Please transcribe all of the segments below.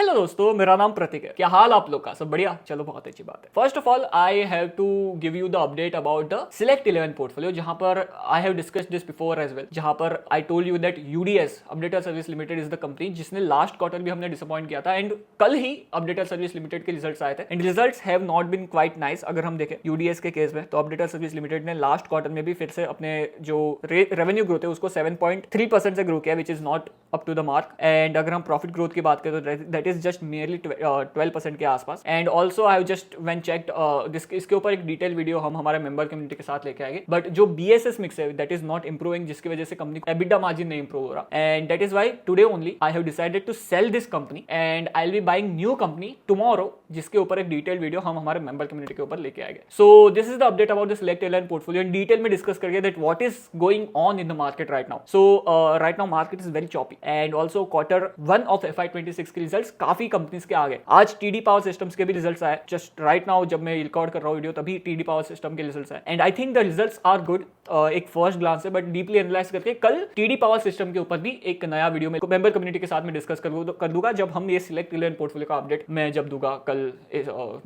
Hello दोस्तों, मेरा नाम प्रतीक है। क्या हाल आप लोग का? सब बढ़िया? चलो बहुत अच्छी बात है। First of all I have to give you the update about the select 11 portfolio, जहां पर I have discussed this before as well, जहां पर I told you that UDS updater service limited is the company जिसने last quarter भी हमने disappoint किया था and कल ही अपडेटर सर्विस लिमिटेड के रिजल्ट्स आए थे and results have not been quite nice. अगर हम देखें यूडीएस के केस में तो अपडेटर सर्विस लिमिटेड ने लास्ट क्वार्टर में भी फिर से अपने जो रेवेन्यू ग्रोथ है उसको 7.3% से ग्रो किया, which is not up to the mark. And अगर हम प्रॉफिट ग्रोथ की बात करें तो दैट इज जस्ट नियरली 12% के आसपास। And also I have just when checked इसके ऊपर एक डिटेल वीडियो हम हमारे मेंबर कम्युनिटी के साथ लेके आएंगे, बट जो बीएसएस मिक्स है दैट इज नॉट इंप्रूविंग, जिसकी वजह से कंपनी का एबिटा मार्जिन नहीं इंप्रूव हो रहा। And that is why today only I have decided to sell this company and I will be buying new company tomorrow, जिसके ऊपर एक डिटेल वीडियो हम हमारे मेंबर कम्युनिटी के ऊपर लेके आएंगे। सो this is the update about the select 11 portfolio. In detail में डिस्कस करके that what is going on in the market right now. So right now market is very choppy and also Q1 of FY26 के results काफी companies के आ गए। आज TD power systems के भी results आए जस्ट राइट नाउ, जब मैं रिकॉर्ड कर रहा हूं वीडियो तभी टीडी पावर सिस्टम के रिजल्ट्स आए and I think the results are good. एक फर्स्ट ग्लांस है, बट डीपली एनालाइज करके कल टीडी पावर सिस्टम के ऊपर भी एक नया वीडियो में मेंबर कम्युनिटी के साथ में डिस्कस कर दूंगा जब हम ये सिलेक्ट 11 पोर्टफोलियो का अपडेट मैं जब दूंगा कल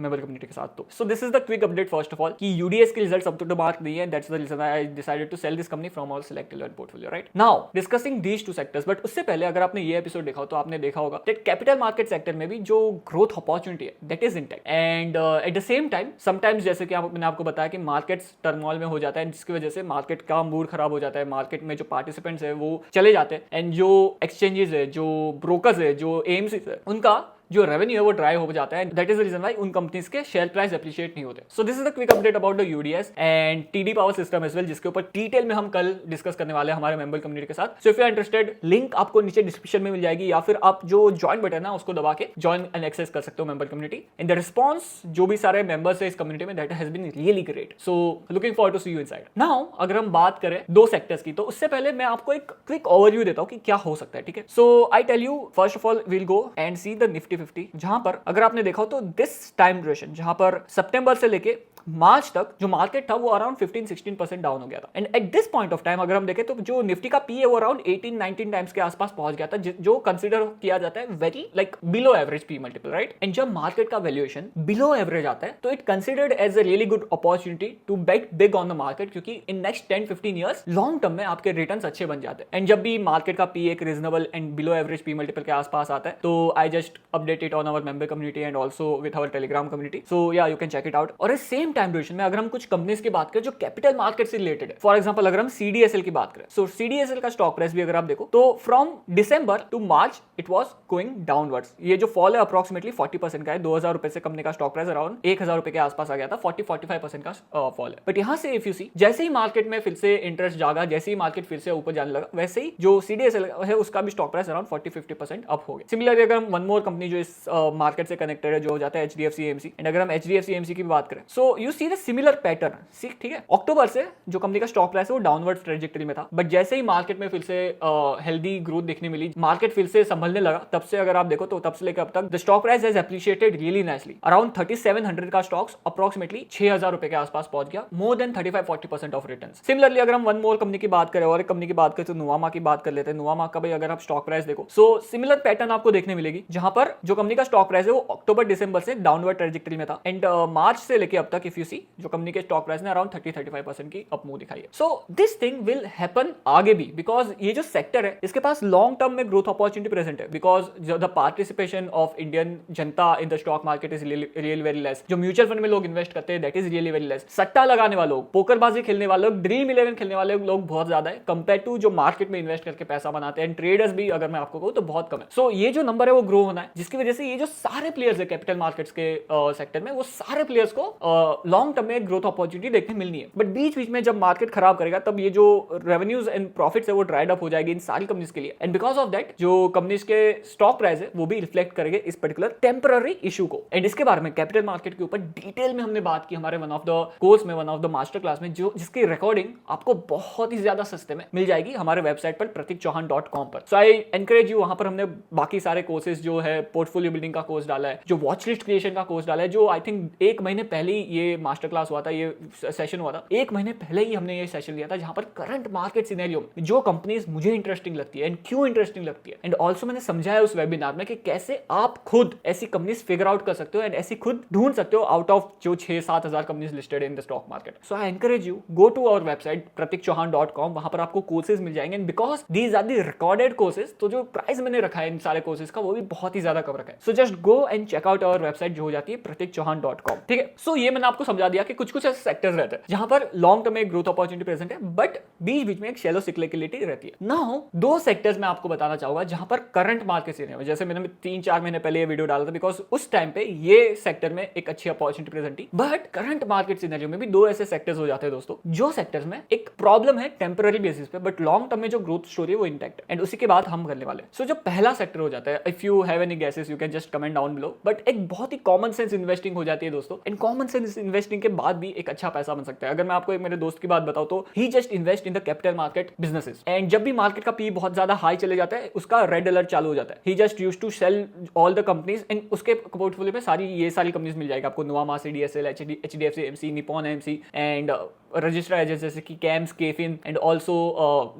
मेंबर कम्युनिटी के साथ। तो so this is the quick update first of all कि यूडीएस के रिजल्ट्स अप टू मार्क नहीं है, that's the reason I decided to sell this company from our select 11 portfolio right now discussing these two sectors. But उससे पहले अगर आपने ये episode देखा हो तो आपने देखा होगा दैट कैपिटल मार्केट सेक्टर में भी जो ग्रोथ अपॉर्चुनिटी है that is intact and at the same time sometimes जैसे कि मैंने आपको बताया कि मार्केट्स टर्मोइल में हो जाता है जिसकी वजह से मार्केट का मूड खराब हो जाता है, मार्केट में जो पार्टिसिपेंट्स है वो चले जाते हैं एंड जो एक्सचेंजेस है, जो ब्रोकर्स है, जो एएमसी है, उनका जो रेवेन्यू है वो ड्राई हो जाता है। That is the reason why उन कंपनीज के शेयर प्राइस एप्रिशिएट नहीं होते। So this is the quick update about the UDS and TD power system as well, जिसके ऊपर डिटेल में हम कल डिस्कस करने वाले हैं हमारे मेंबर कम्युनिटी के साथ। So if you are interested, link आपको नीचे डिस्क्रिप्शन में मिल जाएगी या फिर आप जो ज्वाइन बटन है उसको दबा के ज्वाइन एंड एक्सेस कर सकते हो member community. In the response जो भी सारे मेंबर्स है इस कम्युनिटी में that has been really great. So looking forward to see you inside. Now अगर हम बात करें दो सेक्टर्स की तो उससे पहले मैं आपको एक क्विक ओवरव्यू देता हूं कि क्या हो सकता है, ठीक है। So I tell you first of all will go and see the Nifty 50, जहां पर अगर आपने देखा हो तो दिस टाइम ड्यूरेशन जहां पर सितंबर से लेके मार्च तक जो मार्केट था वो अराउंड 15-16% डाउन हो गया था and at this point of time अगर हम देखें तो जो निफ्टी का पी है वो अराउंड 18-19 टाइम्स के आसपास पहुंच गया था, जो कंसीडर किया जाता है very like below average P multiple right. And जब मार्केट का वैल्यूएशन बिलो एवरेज आता है तो it considered as a really good opportunity to bet big on the market, क्योंकि in next 10-15 years long term में आपके रिटर्न्स अच्छे बन जाते हैं। एंड जब भी मार्केट का पी एक reasonable and below average P multiple के आसपास आता है तो I just update it on our member community and also with our Telegram community. So yeah you can check it out. और इस सेम टाइम ड्यूरेशन में अगर हम कुछ कंपनीज की बात करें जो कैपिटल मार्केट से रिलेटेड है, फॉर एग्जांपल अगर हम सीडीएसएल की बात करें, सो सीडीएसएल का स्टॉक प्राइस भी अगर आप देखो तो from December to March it was going downwards. ये जो फॉल है अप्रोक्सीमेटली 40% का है। 2000 रुपए से कंपनी का स्टॉक प्राइस अराउंड 1000 रुपए के आसपास आ गया था। 40-45% का फॉल है। बट यहां से इफ यू सी जैसे ही मार्केट में फिर से इंटरेस्ट जागा, जैसे ही मार्केट फिर से ऊपर जाने लगा, वैसे ही जो सीडीएसएल है उसका भी स्टॉक प्राइस अराउंड 40-50% अप हो गया। सिमिलरली अगर हम वन मोर कंपनी जो इस मार्केट से कनेक्टेड है जो हो जाता है एचडीएफसी एएमसी, एंड अगर हम एचडीएफसी एएमसी की बात करें so you see the similar pattern, ठीक है। अक्टूबर से जो कंपनी का स्टॉक प्राइस है वो डाउनवर्ड ट्रेजेक्टरी में था, बट जैसे ही मार्केट में फिर से हेल्दी ग्रोथ देखने मिली, मार्केट फिर से संभलने लगा, तब से अगर आप देखो तो तब से लेकर अब तक the stock price has appreciated really nicely. Around 3700 का स्टॉक्स अप्रोक्सीमेटली 6000 रुपए के आसपास पहुंच गया, more than 35-40% of returns. Similarly अगर हम वन मोर कंपनी की बात करें और एक कंपनी की बात करें तो नुवामा की बात कर लेते हैं। नुवामा का भाई अगर आप स्टॉक प्राइस देखो सो सिमिलर पैटर्न आपको देखने मिलेगी, जहां पर जो कंपनी का स्टॉक प्राइस है वो अक्टूबर दिसंबर से डाउनवर्ड ट्रेजेक्टरी में था एंड मार्च से लेकर अब तक इफ यू सी जो कंपनी के स्टॉक प्राइस ने अराउंड 30-35% की अप मूव दिखाई है। So this thing will happen आगे भी, बिकॉज ये जो सेक्टर है इसके पास लॉन्ग टर्म में ग्रोथ अपॉर्चुनिटी प्रेजेंट है, because the participation of Indian जनता in the stock market is really very less. जो म्यूचुअल फंड में लोग इन्वेस्ट करते हैं that is really very less. सट्टा लगाने वाले लोग, पोकरबाजी खेलने वाले लोग, ड्रीम 11 खेलने वाले लोग बहुत ज्यादा है कंपेयर टू जो मार्केट में इन्वेस्ट करके पैसा बनाते हैं। ट्रेडर्स भी अगर मैं आपको कहूं तो बहुत कम है। सो ये जो नंबर है वो ग्रो होना है, जिसकी वजह से ये जो सारे प्लेयर्स है कैपिटल मार्केट्स के सेक्टर में, वो सारे प्लेयर्स को लॉन्ग टर्म में ग्रोथ अपॉर्चुनिटी देखने मिलनी है। बट बीच बीच में जब मार्केट खराब करेगा तब ये जो रेवेन्यूज एंड प्रॉफिट्स है वो ड्राइड अप हो जाएगी इन सारी कंपनीज के लिए, एंड बिकॉज ऑफ दैट जो कंपनीज के स्टॉक प्राइस है वो भी रिफ्लेक्ट करेंगे इस पर्टिकुलर टेम्पररी इशू को। एंड इसके बारे में कैपिटल मार्केट के ऊपर डिटेल में हमने बात की हमारे वन ऑफ द कोर्स में, one of the master class में, जो जिसकी रिकॉर्डिंग आपको बहुत ही ज्यादा सस्ते में मिल जाएगी हमारे वेबसाइट पर pratikchauhan.com पर। सो आई एनकरेज यू, वहां पर हमने बाकी सारे कोर्सेज जो है पोर्टफोलियो बिल्डिंग का कोर्स डाला है, जो वॉच लिस्ट क्रिएशन का कोर्स डाला है, जो आई थिंक 1 महीने पहले ही ये ये मास्टर क्लास हुआ था, ये सेशन हुआ था, 1 महीने पहले ही हमने ये सेशन लिया था, जहां पर करंट मार्केट सिनेरियो में जो कंपनीज मुझे इंटरेस्टिंग लगती है एंड क्यों इंटरेस्टिंग लगती है, एंड ऑल्सो मैंने समझाया उस वेबिनार में कि कैसे आप खुद ऐसी कंपनीज फिगर आउट कर सकते हो एंड ऐसी खुद ढूंढ सकते हो आउट ऑफ जो 6-7 हजार companies listed in the stock market. So I encourage you, go to our website pratikchauhan.com. वहां पर आपको कोर्सेज मिल जाएंगे, and because these are the recorded courses, तो जो प्राइस मैंने रखा है इन सारे कोर्सेज का वो भी बहुत ही ज्यादा कम रखा है. So just go and check out our website जो हो जाती है pratikchauhan.com. ठीक है. सो ये मैंने आपको समझा दिया कि कुछ कुछ ऐसे सेक्टर्स रहते हैं जहां पर लॉन्ग टर्म में ग्रोथ अपॉर्चुनिटी प्रेजेंट है, बट बीच बीच में एक शैलो सिक्लिकलिटी रहती है. नाउ 2 सेक्टर्स मैं आपको बताना चाहूंगा जहां पर करंट मार्केट सिनेरियो, जैसे मैंने 3-4 महीने पहले ये वीडियो डाला था, बिकॉज उस टाइम पे ये सेक्टर में एक अच्छी अपॉर्चुनिटी प्रेजेंट थी. बट करंट मार्केट सिनेरियो में भी 2 ऐसे सेक्टर्स हो जाते हैं दोस्तों, जो सेक्टर्स में एक प्रॉब्लम है टेम्पररी बेसिस पे, बट लॉन्ग टर्म में जो ग्रोथ स्टोरी है वो इंटैक्ट है, एंड उसी के बाद हम करने वाले. सो जो पहला सेक्टर हो जाता है, if you have any guesses you can just comment down below, but एक बहुत ही कॉमन सेंस इन्वेस्टिंग हो जाती है दोस्तों, एंड कॉमन सेंस इन्वेस्टिंग के बाद भी एक अच्छा पैसा बन सकता है. अगर मैं आपको एक मेरे दोस्त की बात बताऊं तो he just invest in the capital market businesses, and जब भी मार्केट का पी बहुत ज्यादा हाई चले जाता है उसका रेड अलर्ट चालू हो जाता है. He just used to sell all the companies, and उसके पोर्टफोलियो में ये सारी कंपनीज मिल जाएगी आपको, Nuvama, CDSL, HDFC AMC, Nippon AMC, and register agency जैसे कि CAMS, KFin, and also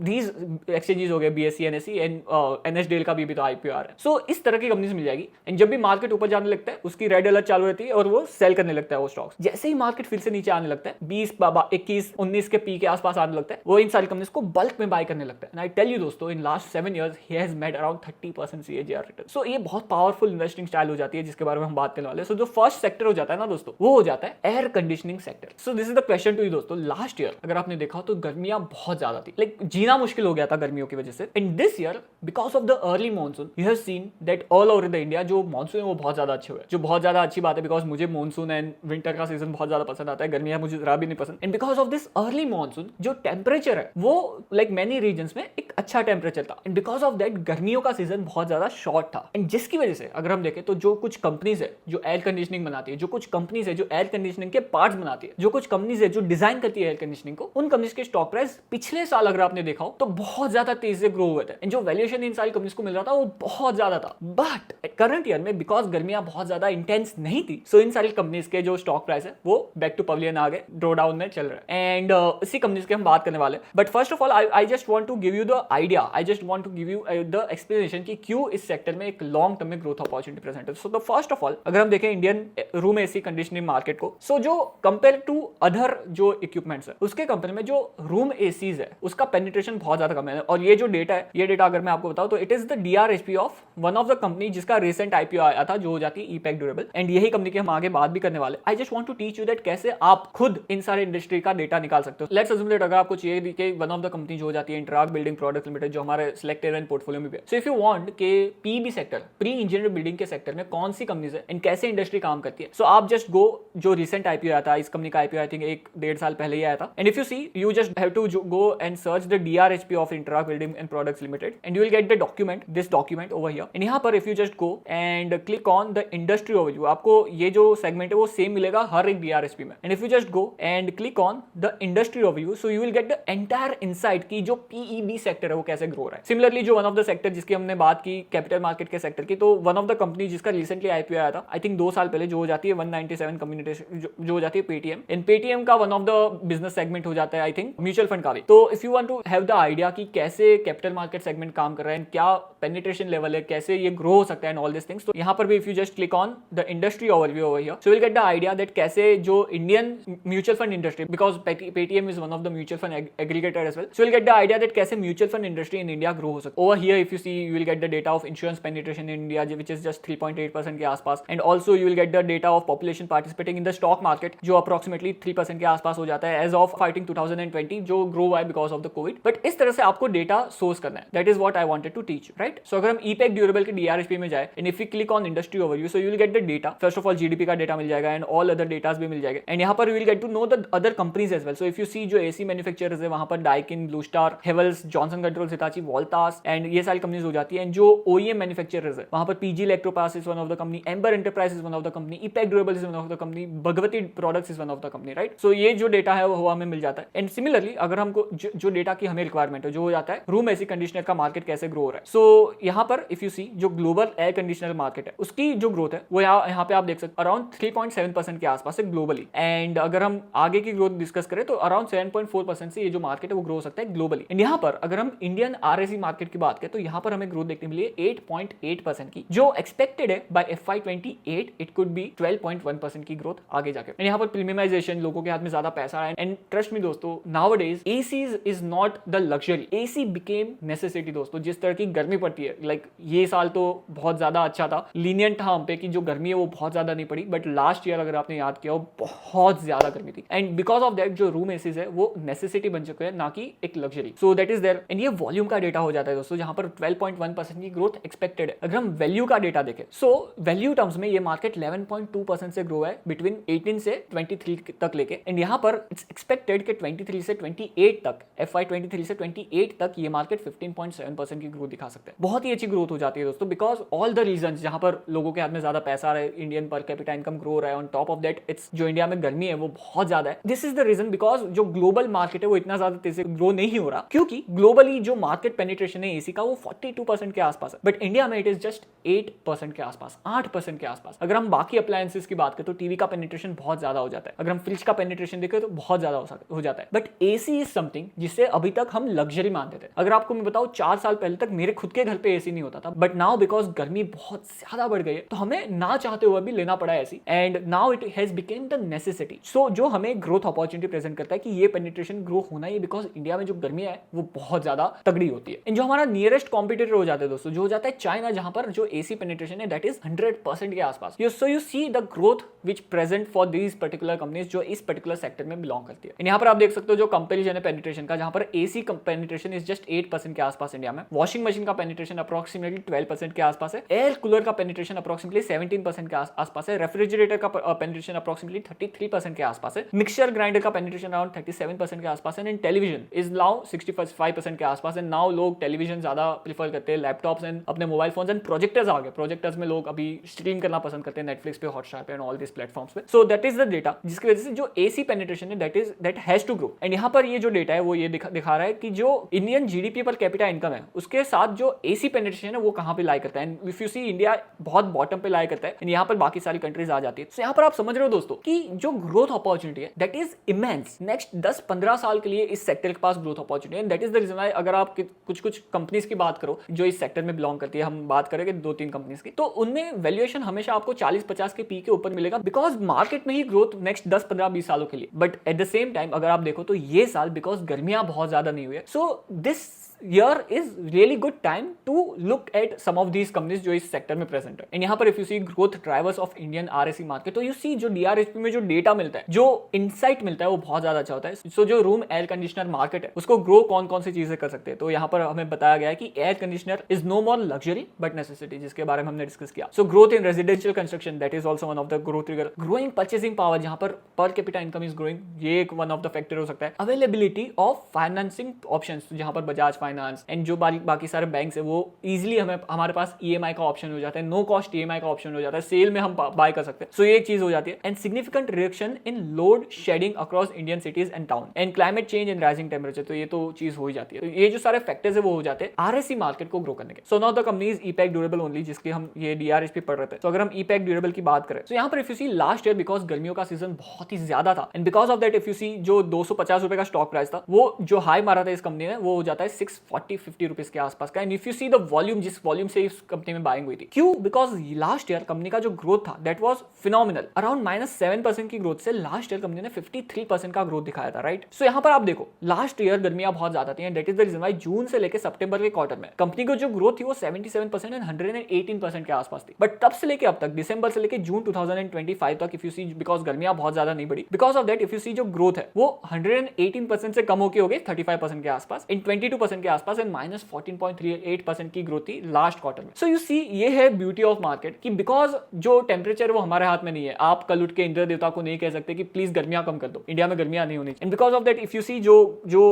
these exchanges हो गए, बीएससी, एनएससी, एंड एनएसडीएल का भी तो आईपीओ है. सो इस तरह की कंपनीज मिल जाएगी, एंड जब भी मार्केट ऊपर जाने लगता है उसकी रेड अलर्ट चालू रहती है और वो सेल करने लगता है वो स्टॉक्स. जैसे ही मार्केट फिर से नीचे आने लगता है, 20, 21, 19 के पी के आसपास आने लगता है, वो इन सारी कंपनीज को बल्क में बाय करने लगता है. एंड आई टेल यू दोस्तों, in last 7 years he has made around 30% CAGR return. So ये बहुत पावरफुल इन्वेस्टिंग स्टाइल हो जाती है जिसके बारे में हम बात करने वाले हैं. सो जो फर्स्ट सेक्टर हो जाता है ना दोस्तों, वो हो जाता है air conditioning sector. So this is the question to you दोस्तों. लास्ट ईयर अगर आपने देखा तो गर्मियां बहुत ज्यादा थी, लाइक जीना मुश्किल हो गया था गर्मियों की वजह से. In this year because of the early monsoon you have seen that all over the India जो मॉनसून है वो बहुत ज्यादा अच्छे हुए, जो बहुत ज्यादा अच्छी बात है, बिकॉज मुझे मॉनसून एंड विंटर का सीजन बहुत ज्यादा पसंद आता है, गर्मियां मुझे जरा भी नहीं पसंद. And because of this early monsoon जो टेम्परेचर है वो लाइक मेनी रीजन्स में एक अच्छा टेम्परेचर था, एंड बिकॉज ऑफ दैट गर्मियों का सीजन बहुत ज्यादा शॉर्ट था. एंड जिसकी वजह से अगर हम देखें तो जो कुछ कंपनीज है जो एयर कंडीशनिंग बनाती है, जो कुछ कंपनीज है जो एयर कंडीशनिंग के पार्ट्स बनाती है, जो कुछ कंपनीज है जो डिजाइन करती है एयर कंडीशनिंग को, उन कंपनीज के स्टॉक प्राइस पिछले साल अगर आपने देखा हो तो बहुत ज्यादा तेजी से ग्रो हुए थे, एंड जो वैल्यूएशन इन सारी कंपनीज को मिल रहा था वो बहुत ज्यादा था. बट करंट ईयर में बिकॉज गर्मियां बहुत ज्यादा इंटेंस नहीं थी, सो इन सारी कंपनीज के जो स्टॉक प्राइस है वो बैक टू पवेलियन आ गए, ड्रॉ डाउन में चल रहे हैं, एंड इसी कंपनीज के हम बात करने वाले. But first of all I just want to give you the idea, I just want to give you the explanation कि क्यों इस सेक्टर में एक लॉन्ग टर्म में ग्रोथ अपॉर्चुनिटी प्रेजेंट है. So the first of all अगर हम देखें Indian room AC conditioning market को, सो जो कंपेयर टू अदर जो इक्विपमेंट्स है उसके कंपेयर में जो रूम एसीज है उसका पेनिट्रेशन बहुत ज्यादा कम है. और ये जो डेटा है, ये डेटा अगर मैं आपको बताऊं तो it is the DRHP of one of the company जिसका रिसेंट आईपीओ आया था, जो हो जाती है ईपैक ड्यूरेबल, एंड यही कंपनी की हम आगे बात भी करने वाले. I just want to teach you that कैसे आप खुद इन सारे इंडस्ट्री का डेटा निकाल सकते हो. लेट्स अज्यूम दैट अगर आपको चाहिए कि वन ऑफ द कंपनी जो हो जाती है इंटराग बिल्डिंग प्रोडक्ट्स लिमिटेड, जो हमारे सिलेक्टेड एंड पोर्टफोलियो में भी है. सो इफ यू वांट के PB sector, pre engineer building के सेक्टर में कौन सी कंपनीज है एंड कैसे इंडस्ट्री काम करती है, सो आप जस्ट गो, जो रिसेंट आईपीओ आया था इस कंपनी का आईपीओ आई थिंक 1-1.5 साल पहले ही आया था, and if you see you just have to go and search the DRHP of Interarch building and products limited, and you will get the document, this document over here. And यहां पर if you just go and click on the industry overview, आपको ये जो segment है वो same मिलेगा हर एक DRHP में. And if you just go and click on the industry overview, so you will get the entire insight की जो पीईबी सेक्टर है वो कैसे ग्रो रहा है. सिमिलरली जो वन ऑफ द सेक्टर जिसकी हमने बात की कैपिटल मार्केट के सेक्टर की, तो वन ऑफ द कंपनी जिसका रिसेंटली आईपीओ आया था आई थिंक 2 साल पहले, जो हो जाती है 197 कम्युनिटी, जो हो जाती है पेटीएम. इन पेटीएम का one of the business segment हो जाता है आई थिंक म्यूचुअल फंड का भी. तो if you want to have the idea कि कैसे कैपिटल मार्केट सेगमेंट काम कर रहा है, क्या पेनिट्रेशन लेवल है, कैसे ये ग्रो हो सकता है एंड ऑल दिस थिंग्स, तो यहाँ पर भी if you just click on the industry overview over here, so will get the idea that कैसे जो Indian mutual fund industry, because Paytm is one of the mutual fund aggregator as well, so will get the idea that कैसे mutual fund industry in India grow हो सकता है. Over here if you see you will get the data of insurance penetration in India which is just 3.8% के आसपास, and also you will get the data of population participating in the stock market जो approximately 3% के आसपास हो जाता है as of fighting 2020, जो grow हुआ है because of the covid. But इस तरह से आपको डेटा सोर्स करना है, that is what I wanted to teach, right. So अगर हम ईपैक ड्यूरेबल के डीआरएचपी में जाए and if you click on industry overview, so you will get the data. First of all GDP का डेटा मिल जाएगा एंड ऑल अदर डेटास भी मिल जाएगा, एंड यहाँ पर you will get to know the other companies as well. So if you see जो AC manufacturers है वहां पर Daikin, Blue Star, Havells, Johnson Controls, Hitachi, Voltas and ये सारी कंपनीज हो जाती है. एंड जो ओईएम मैन्युफैक्चरर्स है वहां पर PG Electroplast is one of the company, Amber enterprise is one of the company, EPACK durable is one of the company, Bhagwati products is one of the company, right. So ये जो data है वो हमें मिल जाता है। एंड सिमिलरली अगर हमको जो डेटा की हमें रिक्वायरमेंट है जो हो जाता है रूम एसी कंडीशनर का मार्केट कैसे ग्रो हो रहा है। सो यहाँ पर इफ यू सी जो ग्लोबल एयर कंडीशनर मार्केट है उसकी जो ग्रोथ है वो यहाँ पे आप देख सकते अराउंड 3.7% के आसपास है ग्लोबली। एंड अगर हम आगे की ग्रोथ डिस्कस करें तो अराउंड 7.4% से ये जो मार्केट है वो ग्रो हो सकता है ग्लोबली। एंड यहाँ पर अगर हम इंडियन आरएसी मार्केट की बात करें तो यहाँ पर हमें ग्रोथ देखने मिली है 8.8% की, जो एक्सपेक्टेड है bye FY28 it could be 12.1% की ग्रोथ आगे जाके। एंड यहाँ पर प्रीमियमाइजेशन, लोगों के हाथ में ज्यादा पैसा है। एंड ट्रस्ट मी दोस्तों, nowadays ACs is not the luxury, AC became necessity दोस्तों। जिस तरह की गर्मी पड़ती है, लाइक ये साल तो बहुत ज्यादा अच्छा था, लीनियंट था हम पे कि जो गर्मी है वो बहुत ज्यादा नहीं पड़ी, बट लास्ट ईयर अगर आपने याद किया हो बहुत ज्यादा गर्मी थी। एंड बिकॉज ऑफ दैट जो रूम एसीज है वो नेसेसिटी बन चुके हैं, ना कि एक luxury. So that is there. And ये वॉल्यूम का डेटा हो जाता है दोस्तों, जहां पर 12.1% की ग्रोथ एक्सपेक्टेड है। अगर हम वैल्यू का डेटा देखें, सो वैल्यू टर्म्स में ये मार्केट 11.2% से ग्रो है बिटवीन 18 से 23 तक लेके। एंड यहाँ पर इट्स एक्सपेक्टेड कि 23 से 28 तक, FY23 से 28 तक ये मार्केट 15.7% की ग्रोथ दिखा सकता है। बहुत ही अच्छी ग्रोथ हो जाती है दोस्तों, बिकॉज ऑल द रीजन जहां पर लोगों के हाथ में ज्यादा पैसा है, Indian per capita income grow रहा है, on top of that it's जो इंडिया में गर्मी है वो बहुत ज्यादा है। This is the reason, because जो ग्लोबल मार्केट है वो इतना ज्यादा तेजी से ग्रो नहीं हो रहा, क्योंकि ग्लोबली जो मार्केट पेनिट्रेशन है एसी का वो 42% के आसपास है, बट इंडिया में इट इज जस्ट 8% के आसपास, 8% के आसपास। अगर हम बाकी अप्लायंसेस की बात करें तो टीवी का पेनिट्रेशन बहुत ज्यादा हो जाता है, अगर हम फ्रिज का पेनिट्रेशन देखें तो बहुत ज्यादा हो जाता है, बट एसी इज समथिंग जिसे अभी तक हम लग्जरी मानते थे। अगर आपको मैं बताऊं 4 साल पहले तक मेरे खुद के घर पे एसी नहीं होता था, बट नाउ बिकॉज गर्मी बहुत ज्यादा बढ़ गई है तो हमें ना चाहते हुए भी लेना पड़ा AC, and now it has become the necessity. So जो हमें ग्रोथ अपॉर्चुनिटी प्रेजेंट करता है कि ये पेनिट्रेशन ग्रो होना ही, बिकॉज इंडिया में जो गर्मी है वो बहुत ज्यादा तगड़ी होती है। एंड जो हमारा नियरेस्ट कॉम्पिटिटर हो जाता है दोस्तों, जो हो जाता है चाइना, जहां पर जो एसी पेनिट्रेशन है दैट इज 100% के आसपास। So you see the growth which present for these particular companies जो इस पर्टिकुलर सेक्टर में बिलोंग करती है। यहाँ पर आप देख सकते हो जो कंपेरिजन है पेनिट्रेशन का, जहां पर एसी पेनिट्रेशन इज जस्ट 8% के आसपास इंडिया में, वॉशिंग मशीन का पेनिट्रेशन अप्रोक्सीमेटली 12% के आसपास है, एयर कूलर का पेनिट्रेशन अप्रोक्सीमेटली 17% के आसपास है, रेफ्रिजरेटर का पेनिट्रेशन अप्रोक्सीमेटली 33% के आसपास है, मिक्सचर ग्राइंडर का पेनिट्रेशन अराउंड 37% के आसपास है, एंड टेलीविजन इज नाउ 65% के आसपास है। नाउ लोग टेलीविजन ज्यादा प्रीफर करते हैं, लैपटॉप्स एंड अपने मोबाइल फोन्स एंड प्रोजेक्टर्स आ गए, प्रोजेक्टर्स में लोग अभी स्ट्रीम करना पसंद करते हैं नेटफ्लिक्स पे, हॉटस्टार पे एंड ऑल दिस प्लेटफॉर्म्स पे। So that is the data जिसकी वजह से जो एसी पेनिट्रेशन है that has to grow. And यहाँ पर ये जो डेटा है वो ये दिखा रहा है कि जो Indian GDP per capita income है उसके साथ जो एसी पेनिट्रेशन है वो कहां पे लाई करता है। And if you see India बहुत बॉटम पे लाई करता है, एंड यहाँ पर बाकी सारी कंट्रीज आ जाती है। सो यहाँ पर आप समझ रहे हो दोस्तों कि जो ग्रोथ अपॉर्चुनिटी है दैट इज इमेंस। नेक्स्ट 10-15 साल के लिए इस सेक्टर के पास ग्रोथ अपॉर्चुनिटी है, that is the reason why अगर आप कुछ कंपनीज की बात करो जो इस सेक्टर में बिलोंग करती है, हम बात करेंगे 2-3 कंपनीज की, तो उनमें वैल्यूएशन हमेशा आपको 40-50 के पी के ऊपर मिलेगा, बिकॉज मार्केट में ही ग्रोथ नेक्स्ट 10-15-20 सालों के लिए। But at the same time अगर आप देखो तो ये साल बिकॉज गर्मियां बहुत ज्यादा नहीं हुई है, so this year is really good time to look at some of these companies जो इस सेक्टर में प्रेजेंट है। एंड यहाँ पर if you see growth drivers of Indian RAC market, तो you see जो DRHP में जो डेटा मिलता है, जो इनसाइट मिलता है वो बहुत ज्यादा अच्छा होता है। सो जो रूम एयर कंडीशनर मार्केट है उसको ग्रो कौन कौन सी चीजें कर सकते हैं, तो यहाँ पर हमें बताया गया है कि air conditioner is no more luxury but necessity, जिसके बारे में हमने डिस्कस किया। So growth in residential construction that is also one of the growth trigger. Growing purchasing power, जहाँ पर कैपिटा इनकम इज ग्रोइंग, ये एक वन ऑफ द फैक्टर हो सकता है। अवेलेबिलिटी ऑफ फाइनेंसिंग ऑप्शंस, जहाँ पर बजाज फाइनेंस एंड जो बाकी सारे बैंक्स है वो इजीली हमारे पास ईएमआई का ऑप्शन हो जाता है, नो कॉस्ट ईएमआई का ऑप्शन हो जाता है, सेल में हम बाय कर सकते हैं। सो ये एक चीज हो जाती है। And significant reduction in load shedding across Indian cities and town, and climate change and rising temperature, तो ये तो चीज हो ही जाती है। तो ये जो सारे फैक्टर्स है वो हो जाते हैं आरएसी मार्केट को ग्रो करने के। So now the company is EPACK durable only, जिसके हम ये डीआरएचपी पढ़ रहे थे। तो अगर हम ईपैक ड्यूरेबल की बात करें तो यहाँ पर if you see last year because गर्मियों का सीजन बहुत ही ज्यादा था, and because of that if you see जो 250 रुपए का स्टॉक प्राइस था वो जो हाई मारा था इस कंपनी ने वो हो जाता है 640-50 रुपीज के आसपास का। If you see the volume, जिस वॉल्यूम से इस कंपनी में बाइंग हुई थी, क्यों? बिकॉज लास्ट ईयर कंपनी का जो ग्रोथ था दैट वाज फिनोमिनल, अराउंड -7% की ग्रोथ से लास्ट ईयर कंपनी ने 53% का ग्रोथ दिखाया था, राइट? सो यहाँ पर आप देखो लास्ट ईयर गर्मियां बहुत ज्यादा थी, and that is the reason why जून से लेकर सितंबर के क्वार्टर में कंपनी को जो ग्रोथ थी वो 77% एंड 118% के आसपास थी। बट तब से लेकर अब तक, दिसंबर से लेकर जून 2025 तक, इफ यू सी बिकॉज गर्मियां बहुत ज्यादा नहीं बढ़ी, because of that if you see जो ग्रोथ है वो 118% से कम होकर हो गई 35% के आसपास, इन 22% के आसपास एंड -14.38% की ग्रोथ थी लास्ट क्वार्टर में। सो यू सी, ये है ब्यूटी ऑफ मार्केट कि बिकॉज जो टेम्परेचर वो हमारे हाथ में नहीं है, आप कल उठ के इंद्र देवता को नहीं कह सकते कि प्लीज गर्मियां कम कर दो, इंडिया में गर्मियां नहीं होनी चाहिए। And because of that if you see जो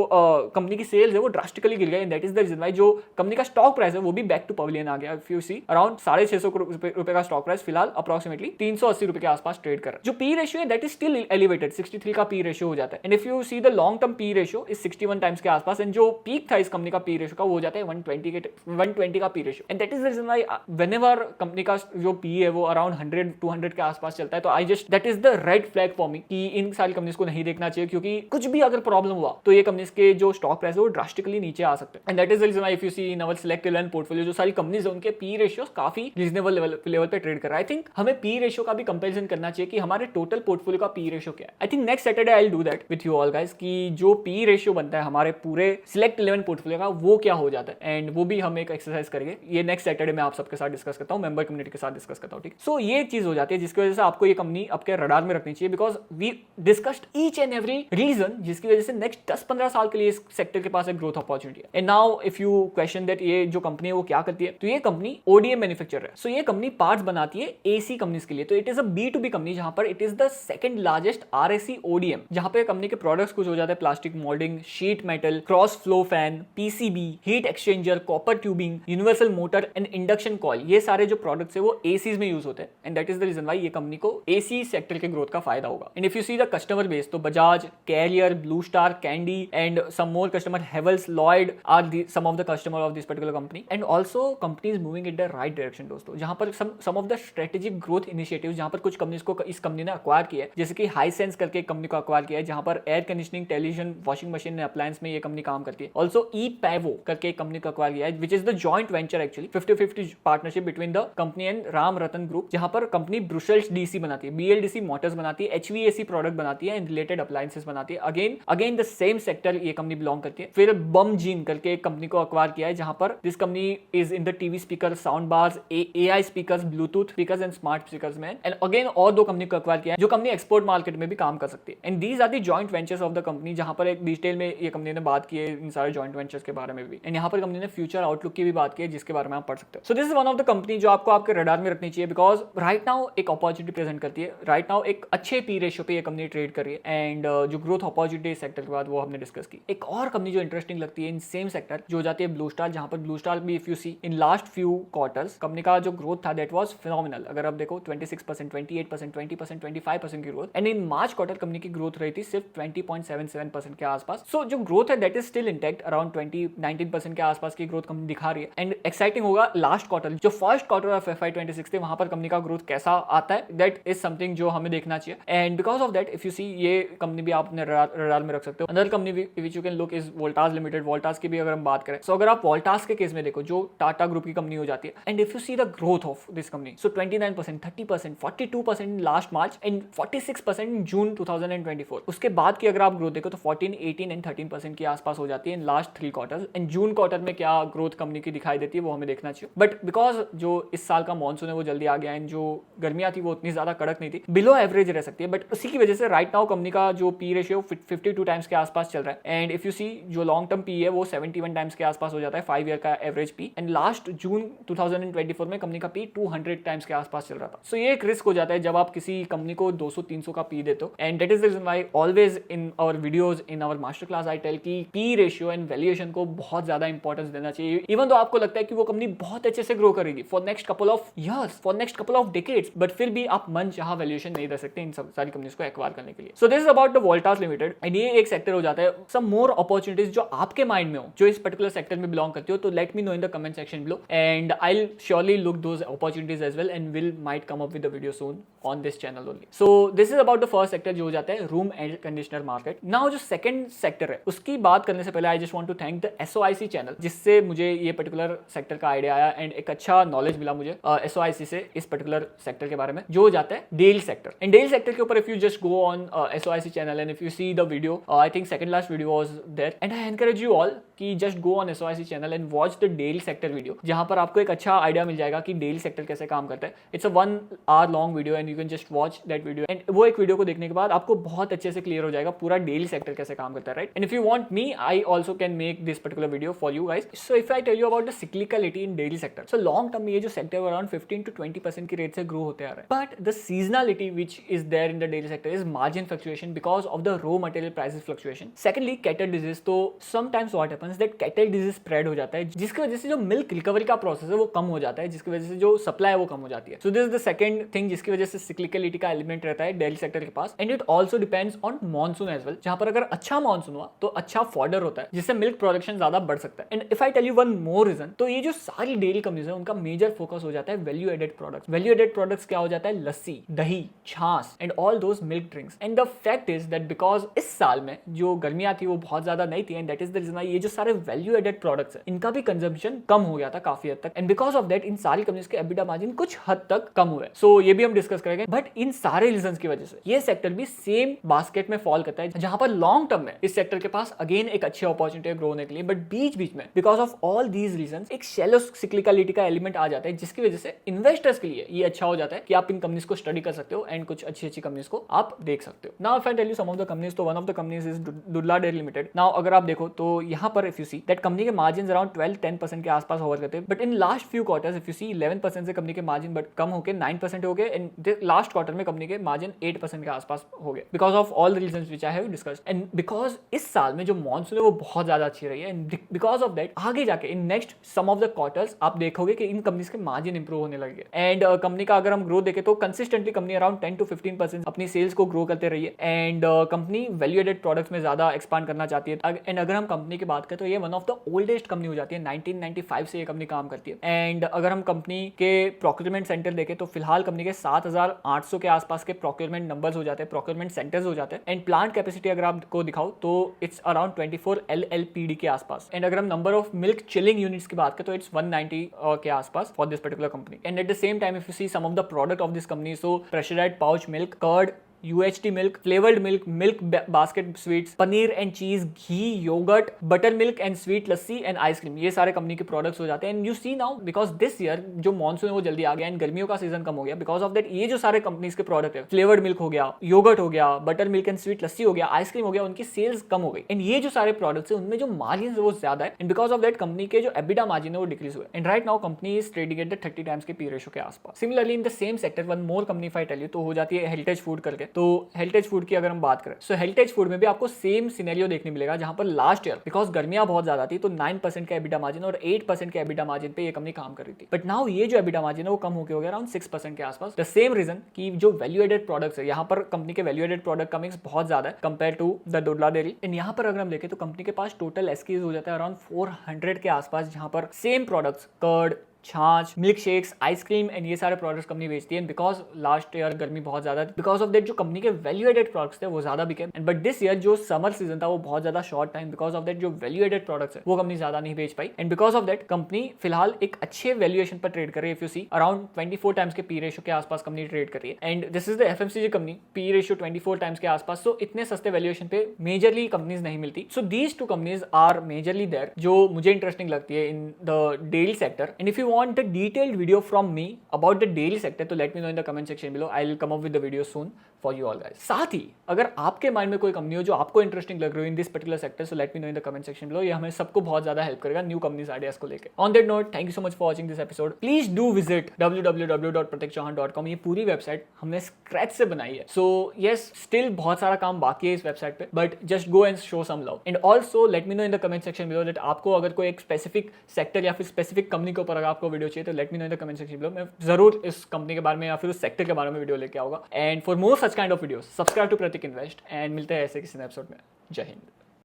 कंपनी की सेल्स है वो ड्रास्टिकली गिर गई and that is the reason why जो कंपनी का स्टॉक प्राइस है वो भी बैक टू पवेलियन आ गया। इफ यू सी अराउंड 650 रुपए का स्टॉक प्राइस फिलहाल अप्रोक्सीमेटली 380 रुपए के आसपास ट्रेड कर रहा है। जो पी रेशियो है दैट इज स्टिल एलिवेटेड, 63 का पी रेशियो हो जाता है। And if you see the long term P ratio is 61 times के आसपास एंड जो पीक था इस कंपनी का पी रेशियो का वो हो जाता है 120 का P ratio. And that is the reason why whenever company का जो पी है वो अराउंड 100-200 के आसपास चलता है, तो I just that is the red flag for me कि इन सारी कंपनीज को नहीं देखना चाहिए, क्योंकि कुछ भी अगर प्रॉब्लम हुआ तो ये कंपनीज के जो स्टॉक प्राइस है वो ड्रास्टिकली नीचे आ सकते हैं। And that is the reason why if you see in our select 11 portfolio जो सारी कंपनीज है उनके पी रेशियोस काफी रीजनेबल लेवल पे ट्रेड कर रहा है। आई थिंक हमें पी रेशियो का भी कंपैरिजन करना चाहिए कि हमारे टोटल पोर्टफोलियो का पी रेशियो क्या है। I think next Saturday I will do that with you all guys कि जो पी रेशियो बनता है हमारे पूरे सिलेक्ट 11 पोर्टफोलियो का वो क्या हो जाता है, एंड वो भी हम एक एक्सरसाइज करेंगे। ये नेक्स्ट सैटरडे मैं आप सबके साथ डिस्कस करता हूँ, मेंबर कम्युनिटी के साथ डिस्कस करता हूँ, ठीक। सो ये एक चीज हो जाती है जिसकी वजह से आपको ये कंपनी आपके रडार में रखनी चाहिए, because we discussed each and every reason जिसकी वजह से नेक्स्ट 10-15 साल के लिए इस सेक्टर के पास एक ग्रोथ अपॉर्चुनिटी है। And now if you question that ये जो कंपनी है वो क्या करती है, तो ये कंपनी ओडीएम मैन्युफैक्चरर है। सो ये कंपनी पार्ट्स बनाती है एसी कंपनीज के लिए, तो it is a B2B company जहां पर it is the second largest RAC ODM, जहां पे कंपनी के प्रोडक्ट्स कुछ हो जाते हैं plastic moulding, sheet metal, cross flow fan, PCB, heat exchanger, copper tubing, universal motor and induction coil, ये सारे जो प्रोडक्ट्स है वो एसीज में यूज होते हैं। And that is the reason why ये कंपनी को एसी सेक्टर के ग्रोथ का फायदा होगा। And if you see the customer base, तो Bajaj, Carrier, Blue Star, Candy and some more customer, Havells, Lloyd are some of the customer of this particular company. And also company is moving in the right direction दोस्तों, जहां पर some of the strategic growth initiative जहां पर कुछ companies को इस company ने acquire किया है, जैसे कि हाईसेंस करके एक कंपनी को अक्वायर किया है जहां पर air conditioning, television, washing machine, appliance में ये कंपनी काम करती है। ऑल्सो ई-पैवो करके एक कंपनी को अक्वायर किया है, which is the joint venture actually 50-50 partnership between the company and Ram Ratan group, जहां पर कंपनी ब्रुसेल्स डीसी बनाती है, BLDC मोटर्स बनाती है, HVAC प्रोडक्ट बनाती है एंड रिलेटेड अप्लायंसेस बनाती है। अगेन द सेम सेक्टर ये कंपनी बिलोंग करती है। फिर बम जीन करके एक कंपनी को अक्वायर किया है जहां पर this company is in the TV speaker, sound bars, AI speakers, Bluetooth speakers and smart speakers में। एंड अगेन और दो कंपनी को अक्वायर किया है जो कंपनी एक्सपोर्ट मार्केट में भी काम कर सकती है। And these are the joint ventures of the company, जहां पर एक डिटेल में ये कंपनी ने बात की है इन सारे जॉइंट वेंचर्स के बारे में भी। एंड यहाँ पर कंपनी ने फ्यूचर आउटलुक की भी बात की है जिसके बारे में आप पढ़ सकते हो। सो this is one of the company जो आपको आपके रडार में रखनी चाहिए, बिकॉज राइट नाउ एक अपॉर्चुनिटी प्रेजेंट करती है। राइट नाउ एक अच्छे पी रेशियो पे ये कंपनी ट्रेड कर रही है एंड जो ग्रोथ अपॉर्चुनिटी सेक्टर के बाद वो हमने डिस्कस की। एक और कंपनी जो इंटरेस्टिंग लगती है इन सेम सेक्टर जो जाती है ब्लू स्टार, जहां पर ब्लू स्टार भी if you see in last few quarters company का जो ग्रोथ था दैट वाज फिनोमिनल। अगर आप देखो 26%, 28%, 20%, 25% की growth. And in March quarter company की ग्रोथ रही थी सिर्फ 20.77% के आसपास। सो जो ग्रोथ है that is still intact, around 19% के आसपास की ग्रोथ कंपनी दिखा रही है। एंड एक्साइटिंग होगा लास्ट क्वार्टर जो फर्स्ट क्वार्टर ऑफ FY26 थे वहां पर कंपनी का ग्रोथ कैसा आता है, दैट इज समथिंग जो हमें देखना चाहिए। And because of that if you see ये कंपनी भी आप अपने रडार में रख सकते हो। Another company which you can look is Voltas limited. Voltas की भी अगर हम बात करें, सो अगर आप वोल्टास के केस में देखो जो टाटा ग्रुप की कंपनी हो जाती है, and if you see the growth of this company, so 29%, 30%, 42% last March and 46% जून 2024। उसके बाद की अगर आप ग्रोथ देखो तो 14, 18 एंड 13% के आसपास हो जाती है in last 3 quarters. And June quarter में क्या ग्रोथ कंपनी की दिखाई देती है वो हमें देखना चाहिए। बट बिकॉज जो इस साल का मॉनसून है वो जल्दी आ गया एंड जो गर्मियां थी वो उतनी ज्यादा कड़क नहीं थी, बिलो एवरेज रह सकती है। बट उसी की वजह से राइट नाउ कंपनी का जो पी रेशियो 52 टाइम्स के आसपास चल रहा है। एंड इफ यू सी जो लॉन्ग टर्म पी है वो 71 टाइम्स के आसपास हो जाता है, 5 ईयर का एवरेज पी। एंड लास्ट जून 2024 में कंपनी का पी 200 टाइम्स के आसपास चल रहा था। सो ये एक रिस्क हो जाता है जब आप किसी कंपनी को 200-300 का पी देते हो। And that is the reason why always in our videos, in our master class I tell की पी रेशियो एंड वैल्यूएशन को बहुत ज्यादा इंपॉर्टेंस देना चाहिए। इवन तो आपको लगता है कि वो कंपनी बहुत अच्छे से ग्रो करेगी for next couple of years, for next couple of decades, but फिर भी आप मन चाह वैल्यूएशन नहीं दे सकते इन सब सारी कंपनीज को एक्वायर करने के लिए। सो this is about the Voltas limited. And ये एक सेक्टर हो जाता है। सम मोर अपॉर्चुनिटीज जो आपके माइंड में हो जो इस पर्टिकुलर सेक्टर में बिलोंग करती हो, तो let me know in the comment section below and I will surely look those opportunities as well and will might come up with the video soon on this channel only. So this is about the first sector जो हो जाता है room air conditioner market. Now जो second sector है उसकी बात करने से पहले I just want to thank the SOIC channel, जिससे मुझे ये पर्टिकुलर सेक्टर का आइडिया आया एंड एक अच्छा नॉलेज मिला मुझे SOIC से इस पर्टिकुलर सेक्टर के बारे में जो हो जाता है dairy sector. And dairy sector के ऊपर if you just go on SOIC channel and if you see the video, I think second last video was there and I encourage you all कि just go on SOIC channel and watch the dairy sector video, जहां पर आपको एक अच्छा idea मिल जाएगा कि daily sector कैसे काम करता है. It's a 1 hour long video and you can just watch that video, and वो एक वीडियो को देखने के बाद आपको बहुत अच्छे से क्लियर हो जाएगा पूरा डेली सेक्टर कैसे काम करता है, right. And if you want me, I also can make this particular video for you guys. So if I tell you about the cyclicality in dairy sector, so long term में ये जो sector around 15 to 20% की rate से grow होते आ रहा है. But the seasonality which is there in the dairy sector is margin fluctuation because of the raw material prices fluctuation. Secondly cattle disease. तो sometimes what happens that cattle disease spread हो जाता है, जिसकी वजह से जो मिल्क रिकवरी का process है वो कम हो जाता है, जिसकी वजह से जो सप्लाई है वो कम हो जाती है. So this is the second thing जिसकी वजह से सिक्लिकलिटी का एलिमेंट रहता है डेयरी सेक्टर के पास. And it also depends on monsoon as well, जहां पर अगर अच्छा मॉनसून हुआ तो अच्छा फॉर्डर होता है, जिससे मिल्क प्रोडक्शन ज्यादा बढ़ सकता है. And if I tell you one more reason, तो ये जो सारी डेयरी कंपनीज है उनका मेजर फोकस हो जाता है value added products. Value added products क्या हो जाता है? लस्सी, दही, छाछ and all those milk drinks. And the fact is that because इस साल में जो गर्मियां थी वो बहुत ज्यादा नहीं थी, and that is the reason ये जो सारे वैल्यू एडेड प्रोडक्ट्स है इनका भी कंजम्पशन कम हो गया था काफी हद तक. And because of that in सारी कंपनीज के एबिटा मार्जिन कुछ हद तक कम हुए. सो ये भी हम डिस्कस करेंगे. बट इन सारे रीजंस की वजह से ये सेक्टर भी सेम बास्केट में फॉल करता है, जहां पर लॉन्ग टर्म में इस सेक्टर के पास अगेन एक अच्छी अपॉर्चुनिटी है ग्रो होने के लिए. बट बीच बीच में because of all these reasons एक शैलो सिक्लिकलिटी का एलिमेंट आ जाता है, जिसकी वजह से इन्वेस्टर्स के लिए ये अच्छा हो जाता है कि आप इन कंपनीज को स्टडी कर सकते हो एंड कुछ अच्छी अच्छी कंपनीज को आप देख सकते हो. Now if I tell you some of the companies, तो one of the companies is Dodla dairy limited. Now अगर आप देखो तो यहाँ पर if you see that company के मार्जिन अराउंड 12-10% के आसपास होवर करते हैं. But in last few quarters if you see 11% से कंपनी के मार्जिन बट कम होकर 9% हो गए. एंड लास्ट क्वार्टर में कंपनी के मार्जिन 8% के आसपास हो गए because of all the reasons which I have discussed. And because इस साल में जो मॉनसून है वो बहुत ज्यादा अच्छी रही है, एंड बिकॉज ऑफ दैट आगे जाके in next sum of the quarters आप देखोगे कि इन कंपनीज के मार्जिन इंप्रूव होने लगे. एंड कंपनी का अगर हम ग्रोथ देखें तो कंसिस्टेंटली कंपनी अराउंड 10 to 15% अपनी सेल्स को ग्रो करते रही है. And company value added products में ज्यादा एक्सपांड करना चाहती है. एंड अगर हम कंपनी की बात करें तो ये one of the oldest company हो जाती है. 1995 से ये कंपनी काम करती है. एंड अगर हम कंपनी के प्रोक्योरमेंट सेंटर देखें तो फिलहाल कंपनी के 7,800 के आसपास के प्रोक्योरमेंट नंबर्स हो जाते हैं, प्रोक्योरमेंट सेंटर्स हो जाते हैं. एंड प्लांट कैपेसिटी अगर आपको दिखाओ तो इट्स अराउंड 24 LLPD के आसपास. एंड अगर हम number of milk chilling units की बात करें तो इट्स 190 के आसपास for this particular company. And at the same time if you see some of the product of this company, so pressurised pouch milk, curd, UHT milk, flavoured milk, milk basket sweets, paneer and cheese, ghee, yoghurt, buttermilk and sweet lassi and ice cream, ये सारे company के products हो जाते हैं. And you see now because this year जो monsoon है वो जल्दी आ गया एंड गर्मियों का सीजन कम हो गया. बिकॉज ऑफ दैट ये जो सारे कंपनीज के प्रोडक्ट है, फ्लेवर्ड मिल्क हो गया, योगर्ट हो गया, बटर मिल्क एंड स्वीट लस्सी हो गया, आइसक्रीम हो गया, उनकी सेल्स कम हो गई. एंड ये जो सारे प्रोडक्ट्स है उनमें जो मार्जिन है वो ज्यादा है. And because of that company के जो एबिटा मार्जिन है वो डिक्रीज हुए. And right now company is trading at the 30 times के पी रेशियो के आसपास. Similarly in the same sector one more company if I tell you तो हो जाती है हेरिटेज फूड करके. तो हेरिटेज फूड की अगर हम बात करें, सो हेरिटेज फूड में भी आपको सेम सिनेरियो देखने मिलेगा, जहां पर लास्ट ईयर बिकॉज गर्मियां बहुत ज्यादा थी तो 9% का एबिटा मार्जिन और 8% के एबिटा मार्जिन पे ये कंपनी काम कर रही थी. बट नाउ ये जो एबिटा मार्जिन है वो कम होकर हो गया अराउंड 6% के आसपास. द सेम रीजन कि जो वैल्यू एडेड प्रोडक्ट्स है, यहाँ पर कंपनी के वैल्यू एडेड प्रोडक्ट का मिक्स बहुत ज्यादा है compare to the Dodla dairy. And यहाँ पर अगर हम देखें तो कंपनी के पास टोटल SKUs हो जाता है अराउंड 400 के आसपास, जहां पर सेम प्रोडक्ट्स कर्ड, छाछ, मिल्क शेक्स, आइसक्रीम एंड ये सारे प्रोडक्ट्स कंपनी बेचती है. बिकॉज लास्ट ईयर गर्मी बहुत ज्यादा थी, बिकॉज ऑफ दैट जो कंपनी के वैल्यू एडेड प्रोडक्ट्स थे वो ज्यादा बिके. एंड बट दिस ईयर जो समर सीजन था वो बहुत ज्यादा short time, because of that जो वैल्यू एडेड प्रोडक्ट्स है वो कंपनी ज्यादा नहीं बेच पाई. And because of that company फिलहाल एक अच्छे वैल्यूएशन पर ट्रेड कर रही है. If you see around 24 times के पी रेशियो के आसपास कंपनी ट्रेड कर रही है. And this is the FMCG company, P ratio 24 times के आसपास. सो इतने सस्ते वैल्यूएशन पे मेजरली कंपनीज नहीं मिलती. So these two companies are majorly there जो मुझे इंटरेस्टिंग लगती है in the dairy sector. And if you want the detailed video from me about the dairy sector तो let me know in the comment section below. I'll come up with the video soon for you all guys. साथ ही अगर आपके mind में कोई company हो जो आपको interesting लग रही हो in this particular sector, so let me know in the comment section below. ये हमें सबको बहुत ज्यादा हेल्प करेगा न्यू कंपनीज आइडियाज को लेकर. On that note, thank you so much for watching this episode. Please do visit www.pratikchauhan.com. ये पूरी वेबसाइट हमने स्क्रैच से बनाई है. So yes, still बहुत सारा काम बाकी है इस वेबसाइट पे, but just go and show some love. And also let me know in the comment section below that आपको अगर कोई एक स्पेसिफिक सेक्टर या फिर स्पेसिफिक कंपनी के ऊपर अगर आपको वीडियो चाहिए तो let me know in the comment section below. मैं जरूर इस कंपनी के बारे में या फिर उस सेक्टर के बारे में वीडियो लेके आऊंगा. And for more such kind of videos subscribe to Pratik invest. And मिलते हैं ऐसे किसी एपिसोड में. जय हिंद.